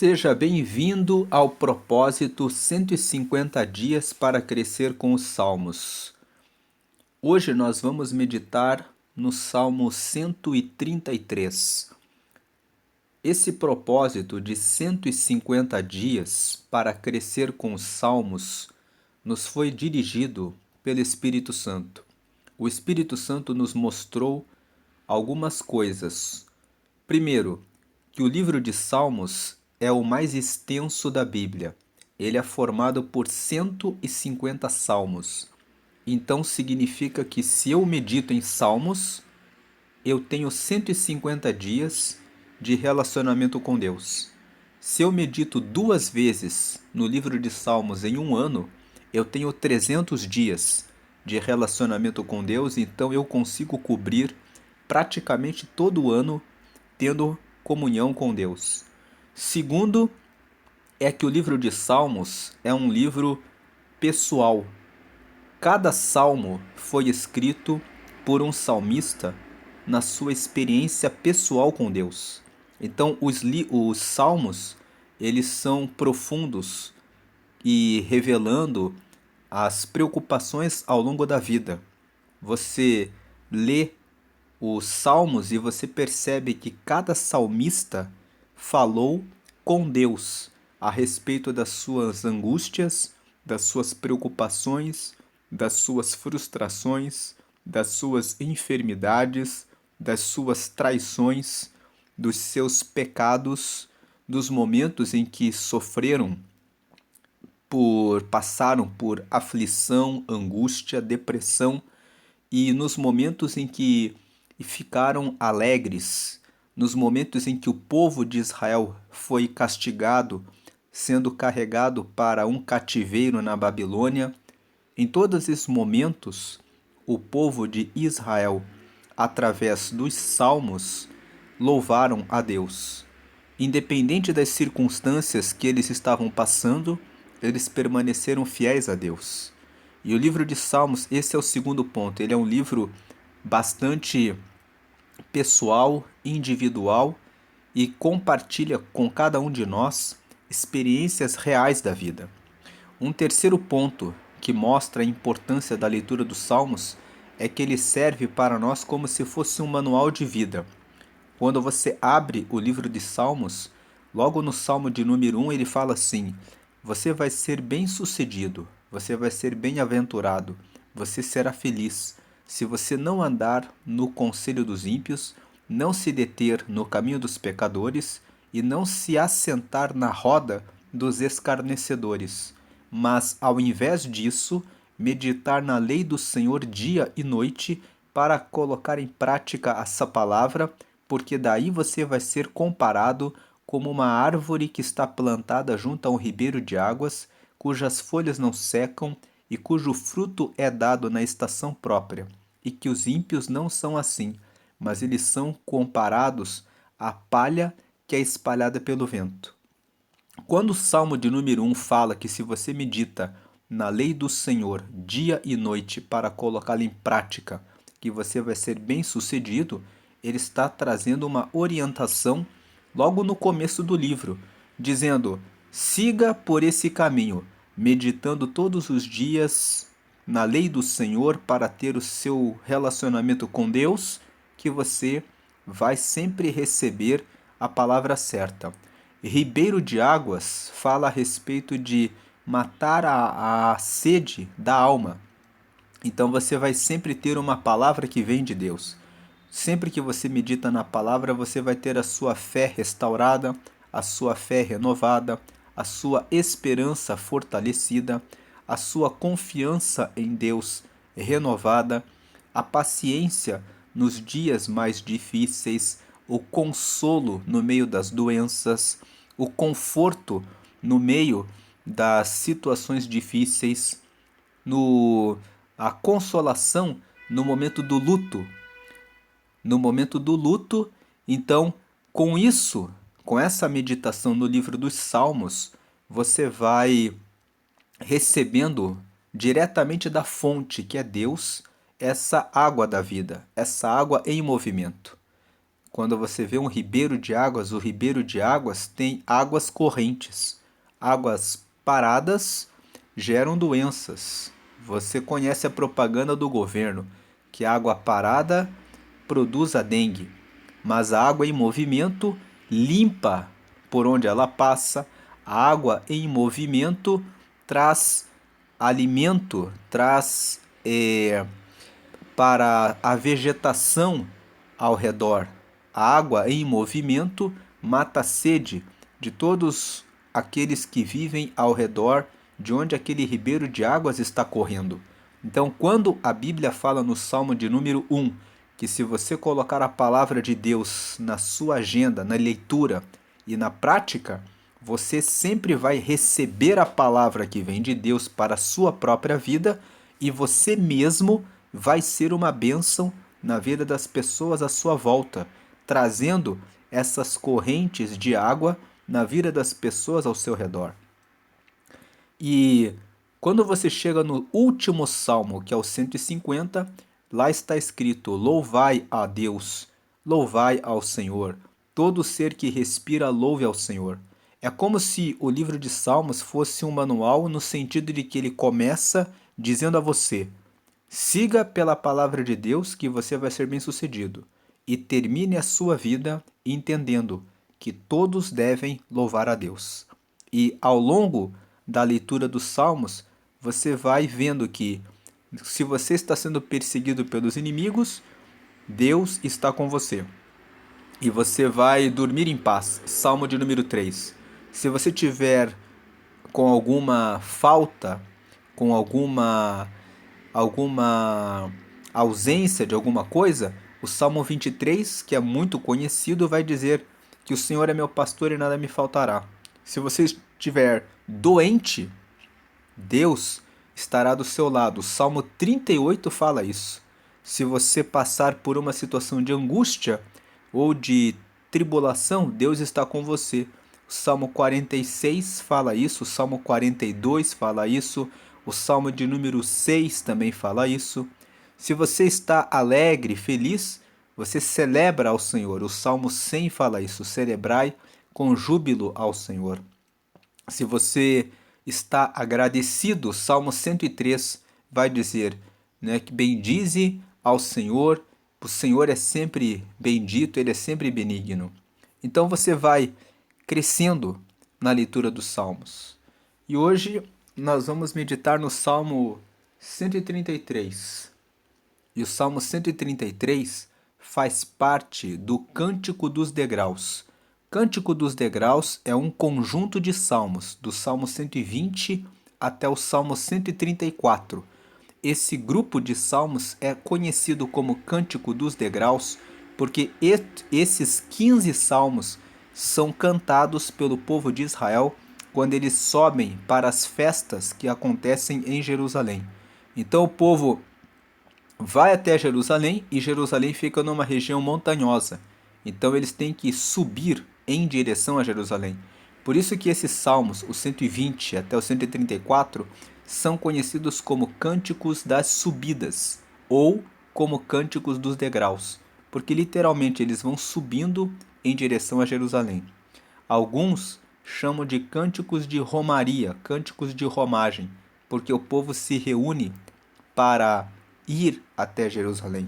Seja bem-vindo ao propósito 150 dias para crescer com os Salmos. Hoje nós vamos meditar no Salmo 133. Esse propósito de 150 dias para crescer com os Salmos nos foi dirigido pelo Espírito Santo. O Espírito Santo nos mostrou algumas coisas. Primeiro, que o livro de Salmos é o mais extenso da Bíblia. Ele é formado por 150 salmos. Então significa que se eu medito em salmos, eu tenho 150 dias de relacionamento com Deus. Se eu medito 2 vezes no livro de Salmos em um ano, eu tenho 300 dias de relacionamento com Deus, então eu consigo cobrir praticamente todo o ano tendo comunhão com Deus. Segundo, é que o livro de Salmos é um livro pessoal. Cada salmo foi escrito por um salmista na sua experiência pessoal com Deus. Então, os salmos, eles são profundos e revelando as preocupações ao longo da vida. Você lê os salmos e você percebe que cada salmista falou com Deus a respeito das suas angústias, das suas preocupações, das suas frustrações, das suas enfermidades, das suas traições, dos seus pecados, dos momentos em que passaram por aflição, angústia, depressão e nos momentos em que ficaram alegres, nos momentos em que o povo de Israel foi castigado, sendo carregado para um cativeiro na Babilônia. Em todos esses momentos, o povo de Israel, através dos salmos, louvaram a Deus. Independente das circunstâncias que eles estavam passando, eles permaneceram fiéis a Deus. E o livro de Salmos, esse é o segundo ponto, ele é um livro bastante pessoal, individual e compartilha com cada um de nós experiências reais da vida. Um terceiro ponto que mostra a importância da leitura dos Salmos é que ele serve para nós como se fosse um manual de vida. Quando você abre o livro de Salmos, logo no Salmo de número 1 ele fala assim: você vai ser bem-sucedido, você vai ser bem-aventurado, você será feliz. Se você não andar no conselho dos ímpios, não se deter no caminho dos pecadores e não se assentar na roda dos escarnecedores, mas ao invés disso, meditar na lei do Senhor dia e noite para colocar em prática essa palavra, porque daí você vai ser comparado como uma árvore que está plantada junto a um ribeiro de águas, cujas folhas não secam e cujo fruto é dado na estação própria, e que os ímpios não são assim, mas eles são comparados à palha que é espalhada pelo vento. Quando o Salmo de número 1 fala que se você medita na lei do Senhor dia e noite para colocá-la em prática, que você vai ser bem-sucedido, ele está trazendo uma orientação logo no começo do livro, dizendo: siga por esse caminho, meditando todos os dias na lei do Senhor para ter o seu relacionamento com Deus, que você vai sempre receber a palavra certa. Ribeiro de Águas fala a respeito de matar a sede da alma. Então você vai sempre ter uma palavra que vem de Deus. Sempre que você medita na palavra, você vai ter a sua fé restaurada, a sua fé renovada, a sua esperança fortalecida, a sua confiança em Deus renovada, a paciência nos dias mais difíceis, o consolo no meio das doenças, o conforto no meio das situações difíceis, a consolação no momento do luto. No momento do luto, então, com isso, com essa meditação no livro dos Salmos, você vai recebendo diretamente da fonte, que é Deus, essa água da vida, essa água em movimento. Quando você vê um ribeiro de águas, o ribeiro de águas tem águas correntes. Águas paradas geram doenças. Você conhece a propaganda do governo, que a água parada produz a dengue, mas a água em movimento limpa por onde ela passa. A água em movimento traz alimento, traz para a vegetação ao redor. A água em movimento mata a sede de todos aqueles que vivem ao redor de onde aquele ribeiro de águas está correndo. Então, quando a Bíblia fala no Salmo de número 1, que se você colocar a palavra de Deus na sua agenda, na leitura e na prática, você sempre vai receber a palavra que vem de Deus para a sua própria vida e você mesmo vai ser uma bênção na vida das pessoas à sua volta, trazendo essas correntes de água na vida das pessoas ao seu redor. E quando você chega no último salmo, que é o 150, lá está escrito: louvai a Deus, louvai ao Senhor, todo ser que respira louve ao Senhor. É como se o livro de Salmos fosse um manual no sentido de que ele começa dizendo a você: siga pela palavra de Deus que você vai ser bem-sucedido, e termine a sua vida entendendo que todos devem louvar a Deus. E ao longo da leitura dos Salmos, você vai vendo que se você está sendo perseguido pelos inimigos, Deus está com você. E você vai dormir em paz. Salmo de número 3. Se você tiver com alguma falta, com alguma ausência de alguma coisa, o Salmo 23, que é muito conhecido, vai dizer que o Senhor é meu pastor e nada me faltará. Se você estiver doente, Deus estará do seu lado. O Salmo 38 fala isso. Se você passar por uma situação de angústia ou de tribulação, Deus está com você. O Salmo 46 fala isso, o Salmo 42 fala isso, o Salmo de número 6 também fala isso. Se você está alegre, feliz, você celebra ao Senhor. O Salmo 100 fala isso, celebrai com júbilo ao Senhor. Se você está agradecido, o Salmo 103 vai dizer, né, que bendize ao Senhor, o Senhor é sempre bendito, ele é sempre benigno. Então você vai crescendo na leitura dos Salmos. E hoje nós vamos meditar no Salmo 133. E o Salmo 133 faz parte do Cântico dos Degraus. Cântico dos Degraus é um conjunto de salmos, do Salmo 120 até o Salmo 134. Esse grupo de salmos é conhecido como Cântico dos Degraus porque esses 15 salmos são cantados pelo povo de Israel quando eles sobem para as festas que acontecem em Jerusalém. Então o povo vai até Jerusalém e Jerusalém fica numa região montanhosa. Então eles têm que subir em direção a Jerusalém. Por isso que esses salmos, o 120 até o 134, são conhecidos como cânticos das subidas ou como cânticos dos degraus, porque literalmente eles vão subindo em direção a Jerusalém. Alguns chamam de cânticos de romaria, cânticos de romagem, porque o povo se reúne para ir até Jerusalém.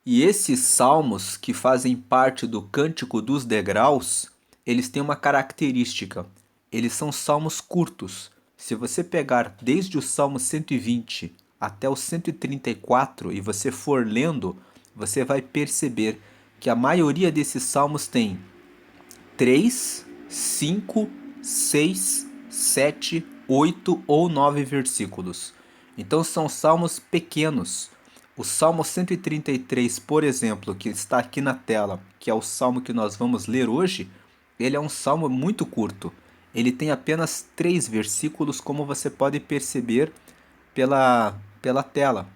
E esses salmos que fazem parte do Cântico dos Degraus, eles têm uma característica. Eles são salmos curtos. Se você pegar desde o Salmo 120 até o 134 e você for lendo, você vai perceber que a maioria desses salmos tem 3, 5, 6, 7, 8 ou 9 versículos. Então são salmos pequenos. O Salmo 133, por exemplo, que está aqui na tela, que é o salmo que nós vamos ler hoje, ele é um salmo muito curto. Ele tem apenas 3 versículos, como você pode perceber pela tela.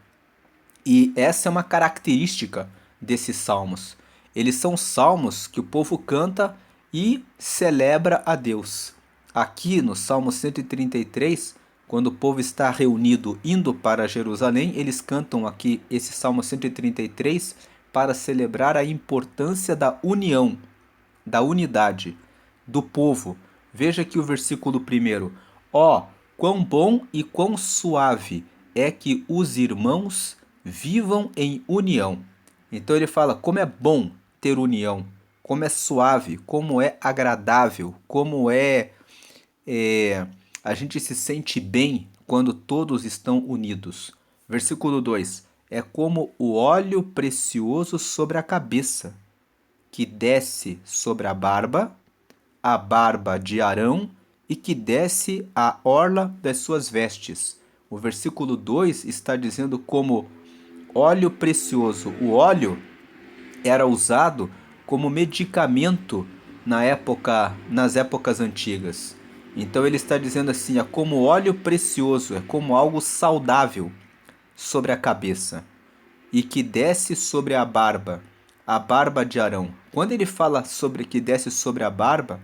E essa é uma característica desses salmos. Eles são salmos que o povo canta e celebra a Deus. Aqui no Salmo 133, quando o povo está reunido indo para Jerusalém, eles cantam aqui esse Salmo 133 para celebrar a importância da união, da unidade, do povo. Veja aqui o versículo primeiro. Ó, quão bom e quão suave é que os irmãos vivam em união. Então ele fala como é bom ter união, como é suave, como é agradável, como a gente se sente bem quando todos estão unidos. Versículo 2: é como o óleo precioso sobre a cabeça, que desce sobre a barba de Arão, e que desce à orla das suas vestes. O versículo 2 está dizendo como óleo precioso. O óleo era usado como medicamento nas épocas antigas. Então ele está dizendo assim, é como óleo precioso, é como algo saudável sobre a cabeça e que desce sobre a barba de Arão. Quando ele fala sobre que desce sobre a barba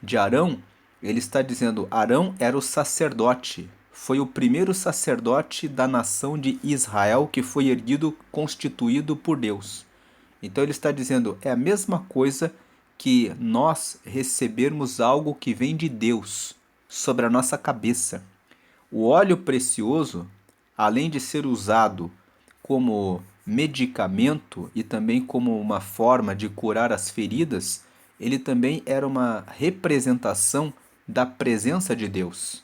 de Arão, ele está dizendo Arão era o sacerdote. Foi o primeiro sacerdote da nação de Israel que foi erguido, constituído por Deus. Então ele está dizendo, é a mesma coisa que nós recebermos algo que vem de Deus sobre a nossa cabeça. O óleo precioso, além de ser usado como medicamento e também como uma forma de curar as feridas, ele também era uma representação da presença de Deus.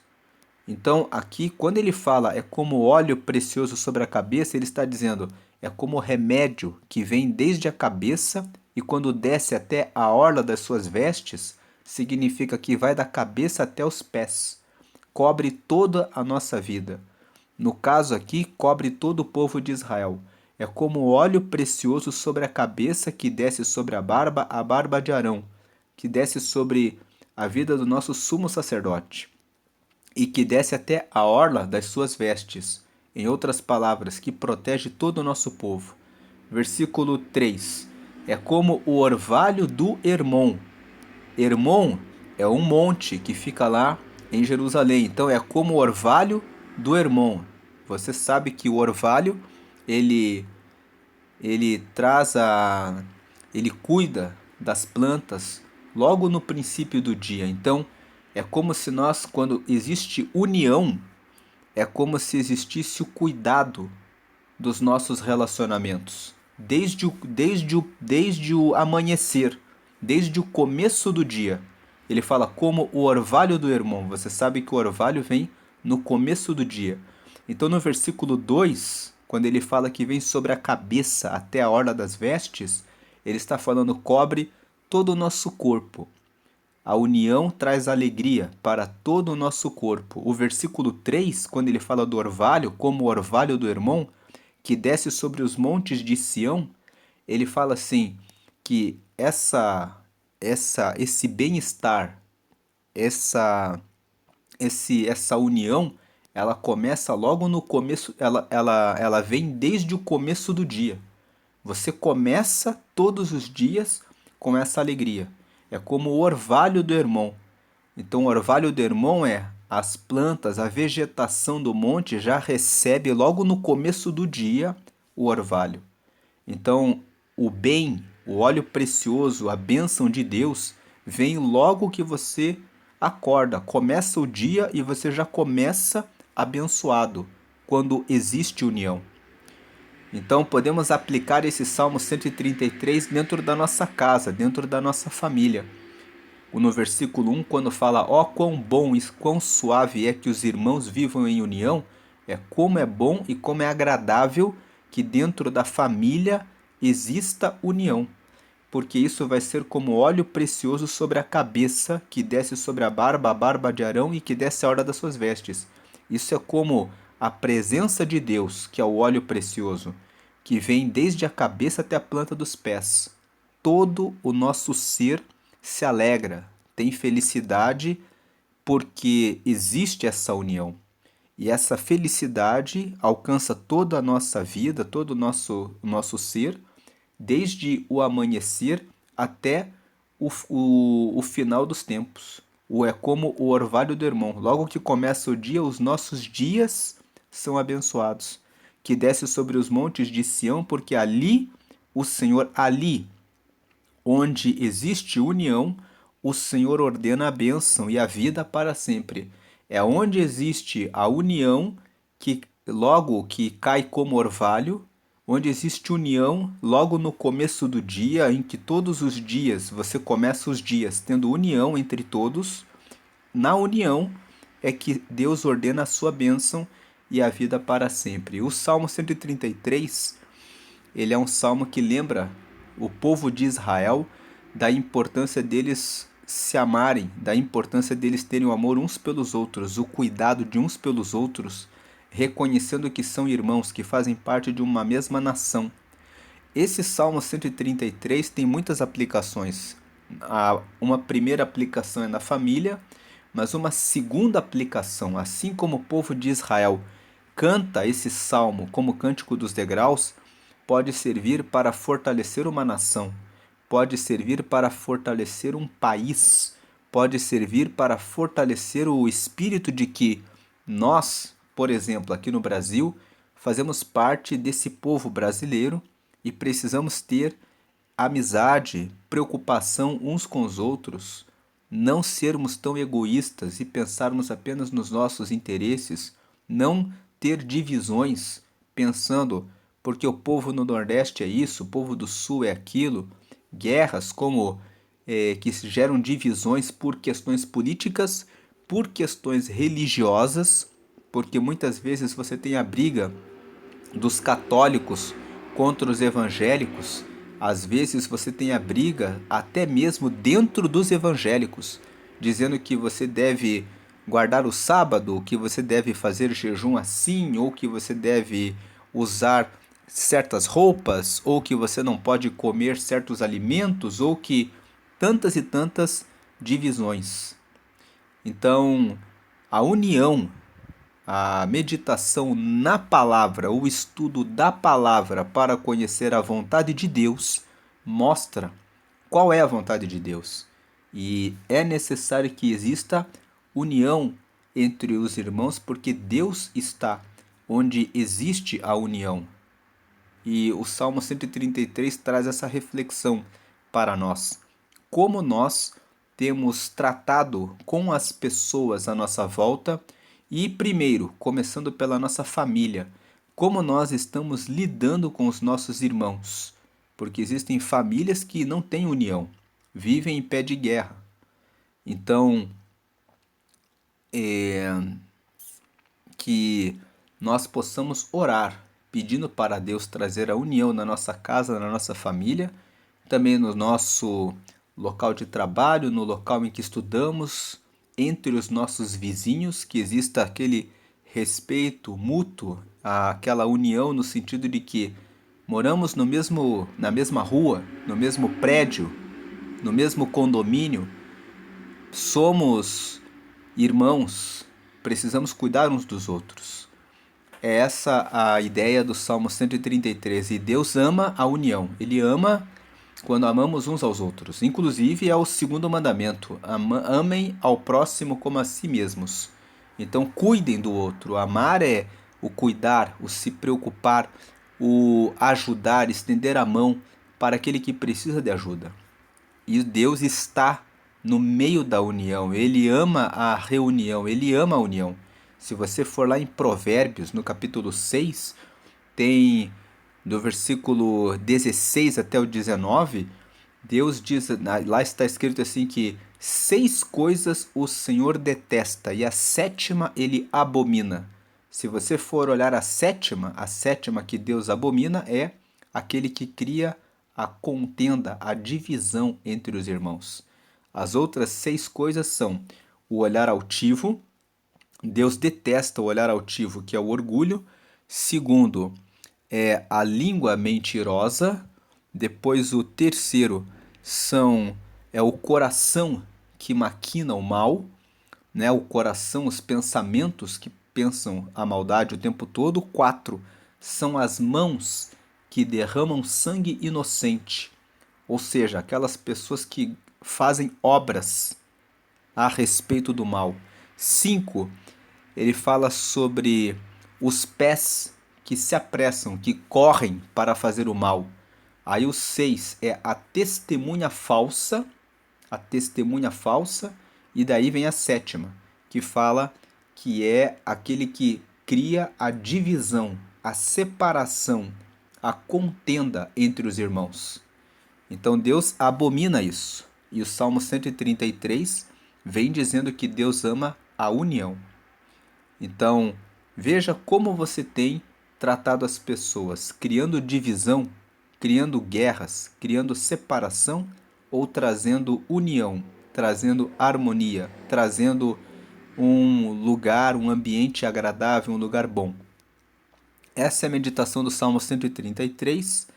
Então, aqui, quando ele fala é como óleo precioso sobre a cabeça, ele está dizendo é como remédio que vem desde a cabeça e quando desce até a orla das suas vestes, significa que vai da cabeça até os pés. Cobre toda a nossa vida. No caso aqui, cobre todo o povo de Israel. É como óleo precioso sobre a cabeça que desce sobre a barba de Arão, que desce sobre a vida do nosso sumo sacerdote e que desce até a orla das suas vestes. Em outras palavras, que protege todo o nosso povo. Versículo 3. É como o orvalho do Hermon. Hermon é um monte que fica lá em Jerusalém. Então é como o orvalho do Hermon. Você sabe que o orvalho, ele ele traz a ele cuida das plantas logo no princípio do dia. Então, é como se nós, quando existe união, é como se existisse o cuidado dos nossos relacionamentos, desde o amanhecer, desde o começo do dia. Ele fala como o orvalho do Hermon. Você sabe que o orvalho vem no começo do dia. Então, no versículo 2, quando ele fala que vem sobre a cabeça até a orla das vestes, ele está falando cobre todo o nosso corpo. A união traz alegria para todo o nosso corpo. O versículo 3, quando ele fala do orvalho, como o orvalho do Hermon, que desce sobre os montes de Sião, ele fala assim que esse bem-estar, essa essa união, ela começa logo no começo, ela vem desde o começo do dia. Você começa todos os dias com essa alegria. É como o orvalho do Hermon. Então, o orvalho do Hermon é as plantas, a vegetação do monte já recebe logo no começo do dia o orvalho. Então, o bem, o óleo precioso, a bênção de Deus vem logo que você acorda. Começa o dia e você já começa abençoado quando existe união. Então podemos aplicar esse Salmo 133 dentro da nossa casa, dentro da nossa família. No versículo 1, quando fala, ó quão bom e quão suave é que os irmãos vivam em união, é como é bom e como é agradável que dentro da família exista união, porque isso vai ser como óleo precioso sobre a cabeça, que desce sobre a barba de Arão e que desce a orla das suas vestes. Isso é como a presença de Deus, que é o óleo precioso, que vem desde a cabeça até a planta dos pés. Todo o nosso ser se alegra, tem felicidade, porque existe essa união. E essa felicidade alcança toda a nossa vida, todo o nosso ser, desde o amanhecer até o final dos tempos. É como o orvalho do Hermon. Logo que começa o dia, os nossos dias são abençoados. que desce sobre os montes de Sião, porque ali o Senhor, ali onde existe união, o Senhor ordena a bênção e a vida para sempre. É onde existe a união que logo que cai como orvalho, onde existe união logo no começo do dia, em que todos os dias você começa os dias tendo união entre todos. Na união é que Deus ordena a sua bênção e a vida para sempre. O Salmo 133, ele é um salmo que lembra o povo de Israel da importância deles se amarem, da importância deles terem o amor uns pelos outros, o cuidado de uns pelos outros, reconhecendo que são irmãos, que fazem parte de uma mesma nação. Esse Salmo 133 tem muitas aplicações. Uma primeira aplicação é na família, mas uma segunda aplicação, assim como o povo de Israel canta esse salmo como cântico dos degraus, pode servir para fortalecer uma nação, pode servir para fortalecer um país, pode servir para fortalecer o espírito de que nós, por exemplo, aqui no Brasil, fazemos parte desse povo brasileiro e precisamos ter amizade, preocupação uns com os outros, não sermos tão egoístas e pensarmos apenas nos nossos interesses, não ter divisões pensando porque o povo no Nordeste é isso, o povo do Sul é aquilo, guerras como que geram divisões por questões políticas, por questões religiosas, porque muitas vezes você tem a briga dos católicos contra os evangélicos, às vezes você tem a briga até mesmo dentro dos evangélicos, dizendo que você deve guardar o sábado, que você deve fazer jejum assim, ou que você deve usar certas roupas, ou que você não pode comer certos alimentos, ou que tantas e tantas divisões. Então, a união, a meditação na palavra, o estudo da palavra para conhecer a vontade de Deus, mostra qual é a vontade de Deus. E é necessário que exista união entre os irmãos, porque Deus está onde existe a união. E o Salmo 133 traz essa reflexão para nós. Como nós temos tratado com as pessoas à nossa volta e, primeiro, começando pela nossa família, como nós estamos lidando com os nossos irmãos. Porque existem famílias que não têm união, vivem em pé de guerra. Então, que nós possamos orar, pedindo para Deus trazer a união na nossa casa, na nossa família, também no nosso local de trabalho, no local em que estudamos, entre os nossos vizinhos, que exista aquele respeito mútuo, aquela união no sentido de que moramos na mesma rua, no mesmo prédio, no mesmo condomínio, somos irmãos, precisamos cuidar uns dos outros. É essa a ideia do Salmo 133. E Deus ama a união. Ele ama quando amamos uns aos outros. Inclusive é o segundo mandamento. Amem ao próximo como a si mesmos. Então cuidem do outro. Amar é o cuidar, o se preocupar, o ajudar, estender a mão para aquele que precisa de ajuda. E Deus está no meio da união. Ele ama a reunião, ele ama a união. Se você for lá em Provérbios, no capítulo 6, tem do versículo 16 até o 19, Deus diz, lá está escrito assim que 6 coisas o Senhor detesta e a sétima ele abomina. Se você for olhar a sétima que Deus abomina é aquele que cria a contenda, a divisão entre os irmãos. As outras 6 coisas são o olhar altivo. Deus detesta o olhar altivo, que é o orgulho. Segundo, é a língua mentirosa. Depois, o terceiro é o coração que maquina o mal, né? O coração, os pensamentos que pensam a maldade o tempo todo. 4 são as mãos que derramam sangue inocente, ou seja, aquelas pessoas que fazem obras a respeito do mal. 5, ele fala sobre os pés que se apressam, que correm para fazer o mal. Aí o 6 é a testemunha falsa, e daí vem a sétima, que fala que é aquele que cria a divisão, a separação, a contenda entre os irmãos. Então Deus abomina isso. E o Salmo 133 vem dizendo que Deus ama a união. Então, veja como você tem tratado as pessoas, criando divisão, criando guerras, criando separação ou trazendo união, trazendo harmonia, trazendo um lugar, um ambiente agradável, um lugar bom. Essa é a meditação do Salmo 133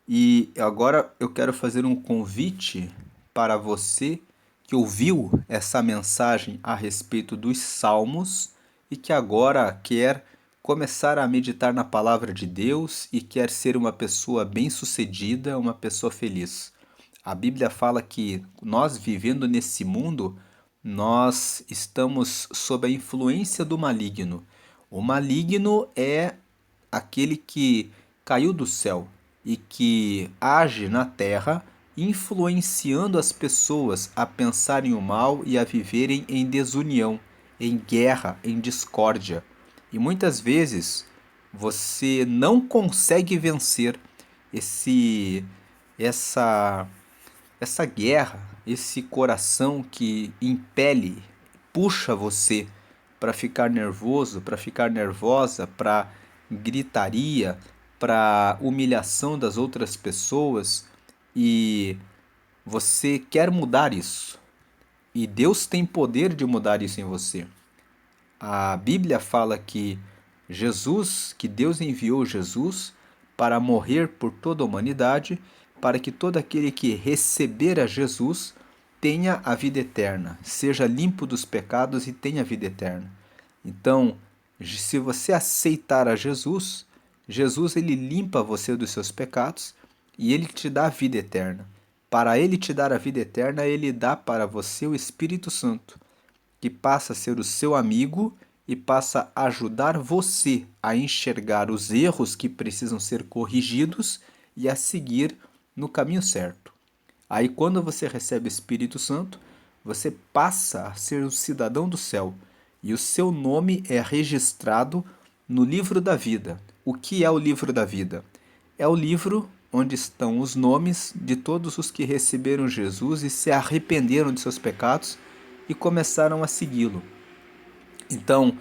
e agora eu quero fazer um convite para você que ouviu essa mensagem a respeito dos Salmos e que agora quer começar a meditar na palavra de Deus e quer ser uma pessoa bem-sucedida, uma pessoa feliz. A Bíblia fala que nós vivendo nesse mundo, nós estamos sob a influência do maligno. O maligno é aquele que caiu do céu e que age na terra, influenciando as pessoas a pensarem o mal e a viverem em desunião, em guerra, em discórdia. E muitas vezes você não consegue vencer esse essa essa guerra, esse coração que impele, puxa você para ficar nervoso, para ficar nervosa, para gritaria, para humilhação das outras pessoas e você quer mudar isso. E Deus tem poder de mudar isso em você. A Bíblia fala que que Deus enviou Jesus para morrer por toda a humanidade, para que todo aquele que receber a Jesus tenha a vida eterna, seja limpo dos pecados e tenha a vida eterna. Então, se você aceitar a Jesus, Jesus ele limpa você dos seus pecados e ele te dá a vida eterna. Para ele te dar a vida eterna, ele dá para você o Espírito Santo, que passa a ser o seu amigo e passa a ajudar você a enxergar os erros que precisam ser corrigidos e a seguir no caminho certo. Aí, quando você recebe o Espírito Santo, você passa a ser um cidadão do céu e o seu nome é registrado no livro da vida. O que é o livro da vida? É o livro onde estão os nomes de todos os que receberam Jesus e se arrependeram de seus pecados e começaram a segui-lo. Então,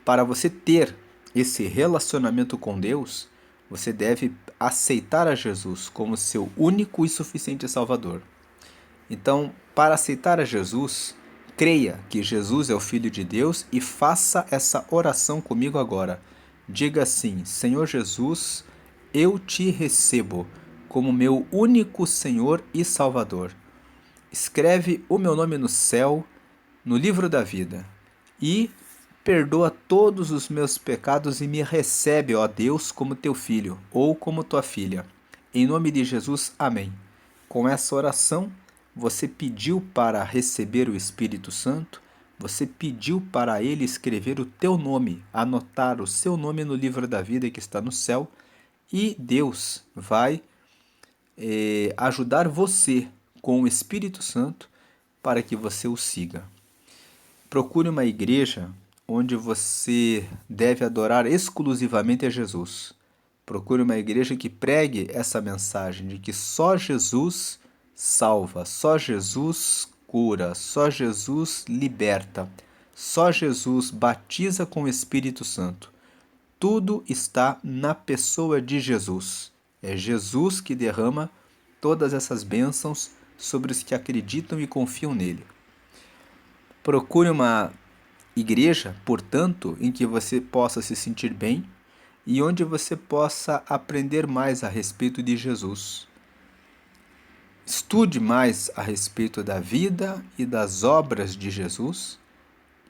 para você ter esse relacionamento com Deus, você deve aceitar a Jesus como seu único e suficiente Salvador. Então, para aceitar a Jesus, creia que Jesus é o Filho de Deus e faça essa oração comigo agora. Diga assim: Senhor Jesus, eu te recebo como meu único Senhor e Salvador. Escreve o meu nome no céu, no livro da vida, e perdoa todos os meus pecados e me recebe, ó Deus, como teu filho ou como tua filha. Em nome de Jesus, amém. Com essa oração, você pediu para receber o Espírito Santo, você pediu para ele escrever o teu nome, anotar o seu nome no livro da vida que está no céu, e Deus vai ajudar você com o Espírito Santo para que você o siga. Procure uma igreja onde você deve adorar exclusivamente a Jesus. Procure uma igreja que pregue essa mensagem de que só Jesus salva, só Jesus cura, só Jesus liberta, só Jesus batiza com o Espírito Santo. Tudo está na pessoa de Jesus. É Jesus que derrama todas essas bênçãos sobre os que acreditam e confiam nele. Procure uma igreja, portanto, em que você possa se sentir bem e onde você possa aprender mais a respeito de Jesus. Estude mais a respeito da vida e das obras de Jesus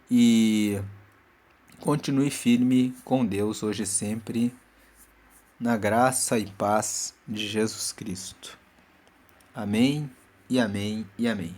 e continue firme com Deus hoje e sempre, na graça e paz de Jesus Cristo. Amém e amém e amém.